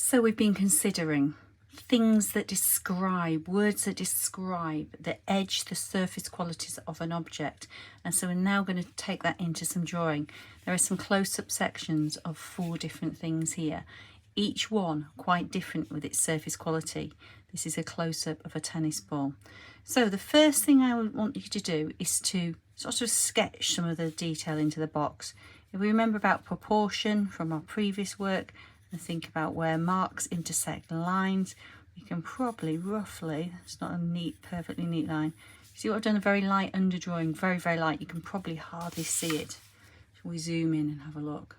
So we've been considering things that describe, words that describe the edge, the surface qualities of an object. And so we're now going to take that into some drawing. There are some close-up sections of 4 different things here, each one quite different with its surface quality. This is a close-up of a tennis ball. So the first thing I would want you to do is to sort of sketch some of the detail into the box. If we remember about proportion from our previous work, and think about where marks intersect lines, we can probably roughly, it's not a neat, perfectly neat line. See what I've done, a very light underdrawing, very, very light. You can probably hardly see it. Shall we zoom in and have a look?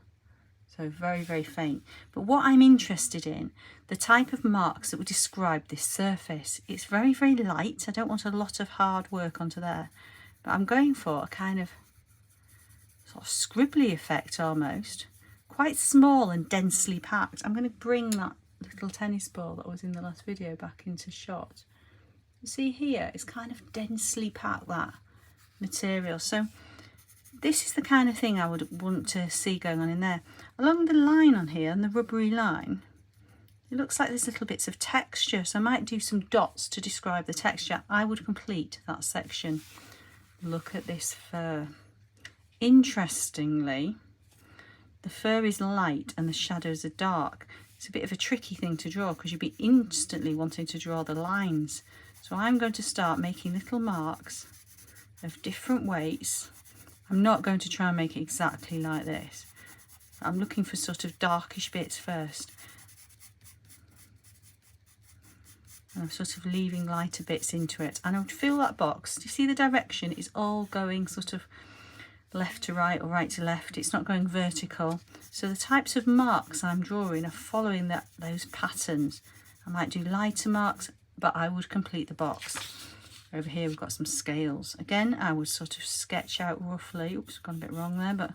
So very, very faint. But what I'm interested in, the type of marks that would describe this surface. It's very, very light. I don't want a lot of hard work onto there, but I'm going for a kind of sort of scribbly effect almost. Quite small and densely packed. I'm going to bring that little tennis ball that was in the last video back into shot. You see here, it's kind of densely packed, that material. So this is the kind of thing I would want to see going on in there. Along the line on here, and the rubbery line, it looks like there's little bits of texture. So I might do some dots to describe the texture. I would complete that section. Look at this fur. Interestingly, the fur is light and the shadows are dark. It's a bit of a tricky thing to draw because you'd be instantly wanting to draw the lines. So I'm going to start making little marks of different weights. I'm not going to try and make it exactly like this. I'm looking for sort of darkish bits first. And I'm sort of leaving lighter bits into it. And I would fill that box. Do you see the direction? It's all going sort of left to right or right to left. It's not going vertical. So the types of marks I'm drawing are following those patterns. I might do lighter marks, but I would complete the box. Over here we've got some scales. Again, I would sort of sketch out roughly, oops, gone a bit wrong there, but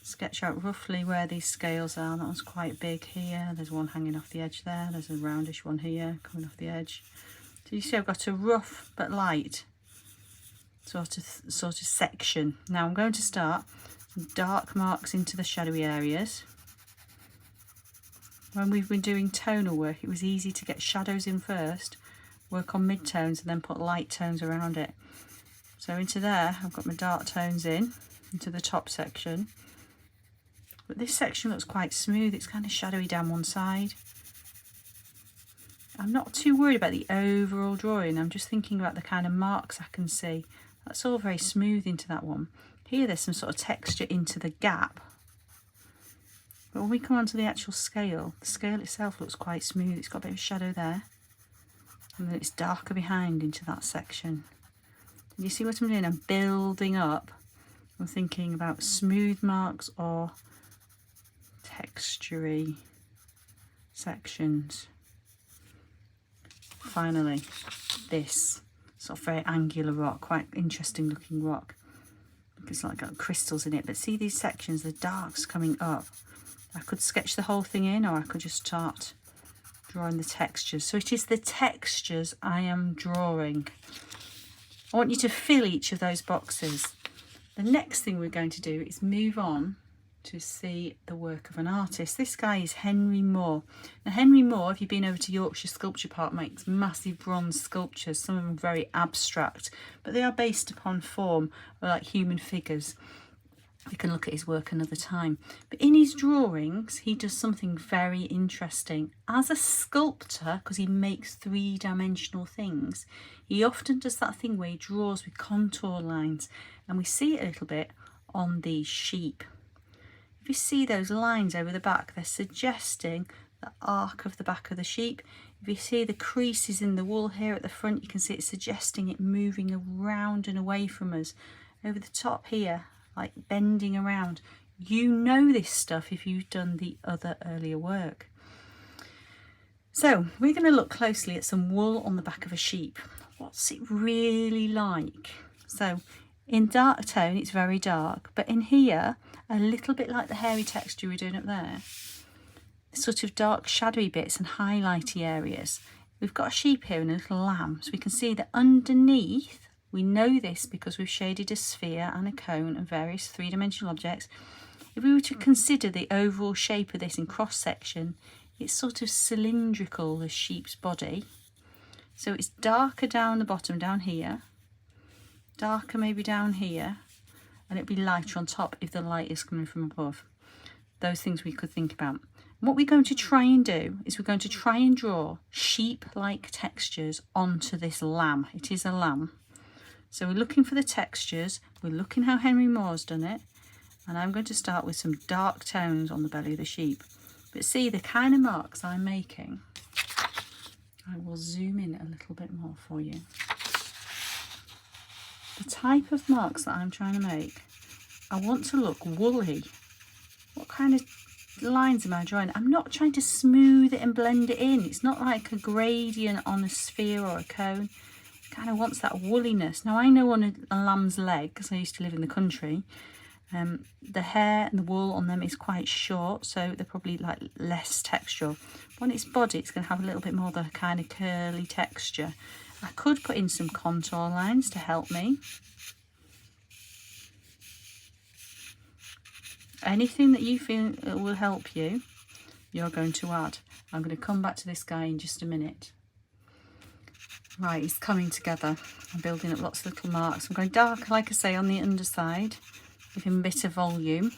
sketch out roughly where these scales are. That one's quite big here. There's one hanging off the edge there. There's a roundish one here coming off the edge. So you see I've got a rough but light sort of section. Now I'm going to start some dark marks into the shadowy areas. When we've been doing tonal work, it was easy to get shadows in first, work on mid-tones and then put light tones around it. So into there I've got my dark tones into the top section. But this section looks quite smooth. It's kind of shadowy down one side. I'm not too worried about the overall drawing. I'm just thinking about the kind of marks I can see. That's all very smooth into that one. Here there's some sort of texture into the gap. But when we come onto the actual scale, the scale itself looks quite smooth. It's got a bit of shadow there. And then it's darker behind into that section. And you see what I'm doing? I'm building up. I'm thinking about smooth marks or textury sections. Finally, this sort of very angular rock, quite interesting looking rock. It's like got crystals in it, but see these sections, the darks coming up. I could sketch the whole thing in, or I could just start drawing the textures. So it is the textures I am drawing. I want you to fill each of those boxes. The next thing we're going to do is move on to see the work of an artist. This guy is Henry Moore. Now Henry Moore, if you've been over to Yorkshire Sculpture Park, makes massive bronze sculptures, some of them very abstract, but they are based upon form, like human figures. You can look at his work another time. But in his drawings, he does something very interesting. As a sculptor, because he makes 3-dimensional things, he often does that thing where he draws with contour lines, and we see it a little bit on these sheep. If you see those lines over the back, they're suggesting the arc of the back of the sheep. If you see the creases in the wool here at the front, you can see it's suggesting it moving around and away from us. Over the top here, like bending around. You know this stuff if you've done the other earlier work. So we're going to look closely at some wool on the back of a sheep. What's it really like? So in dark tone, it's very dark, but in here, a little bit like the hairy texture we're doing up there, sort of dark shadowy bits and highlighty areas. We've got a sheep here and a little lamb, so we can see that underneath, we know this because we've shaded a sphere and a cone and various 3-dimensional objects. If we were to consider the overall shape of this in cross section, it's sort of cylindrical, the sheep's body. So it's darker down the bottom, down here, darker maybe down here, and it'll be lighter on top if the light is coming from above. Those things we could think about. What we're going to try and do is we're going to try and draw sheep-like textures onto this lamb. It is a lamb. So we're looking for the textures, we're looking how Henry Moore's done it, and I'm going to start with some dark tones on the belly of the sheep. But see the kind of marks I'm making. I will zoom in a little bit more for you. The type of marks that I'm trying to make, I want to look woolly. What kind of lines am I drawing? I'm not trying to smooth it and blend it in. It's not like a gradient on a sphere or a cone. It kind of wants that woolliness. Now I know on a lamb's leg, because I used to live in the country, the hair and the wool on them is quite short, so they're probably like less textural. On its body, it's going to have a little bit more of the kind of curly texture. I could put in some contour lines to help me. Anything that you feel will help you, you're going to add. I'm going to come back to this guy in just a minute. Right, it's coming together. I'm building up lots of little marks. I'm going dark, like I say, on the underside. Give him a bit of volume.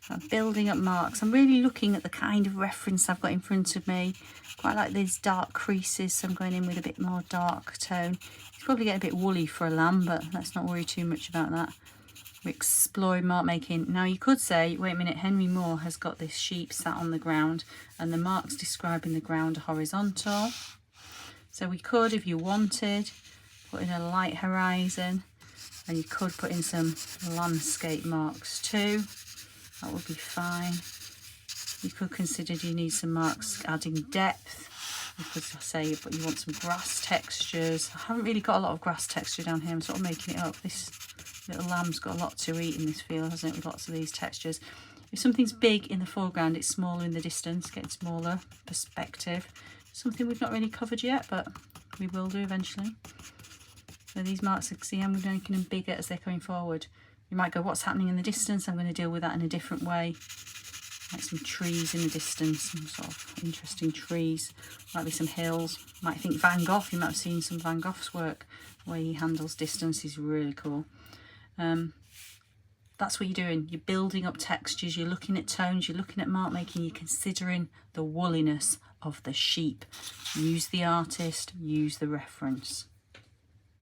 I'm building up marks. I'm really looking at the kind of reference I've got in front of me. Quite like these dark creases, so I'm going in with a bit more dark tone. It's probably getting a bit woolly for a lamb, but let's not worry too much about that. We're exploring mark making. Now you could say, wait a minute, Henry Moore has got this sheep sat on the ground and the marks describing the ground are horizontal. So we could, if you wanted, put in a light horizon. And you could put in some landscape marks too. That would be fine. You could consider you need some marks adding depth. You could say but you want some grass textures. I haven't really got a lot of grass texture down here. I'm sort of making it up. This little lamb's got a lot to eat in this field, hasn't it, with lots of these textures. If something's big in the foreground, it's smaller in the distance, getting smaller perspective. Something we've not really covered yet, but we will do eventually. So these marks, see, I'm making them bigger as they're coming forward. You might go, what's happening in the distance? I'm going to deal with that in a different way. Like some trees in the distance, some sort of interesting trees. Might be some hills. Might think Van Gogh, you might have seen some Van Gogh's work. The way he handles distance is really cool. That's what you're doing. You're building up textures, you're looking at tones, you're looking at mark making, you're considering the woolliness of the sheep. Use the artist, use the reference.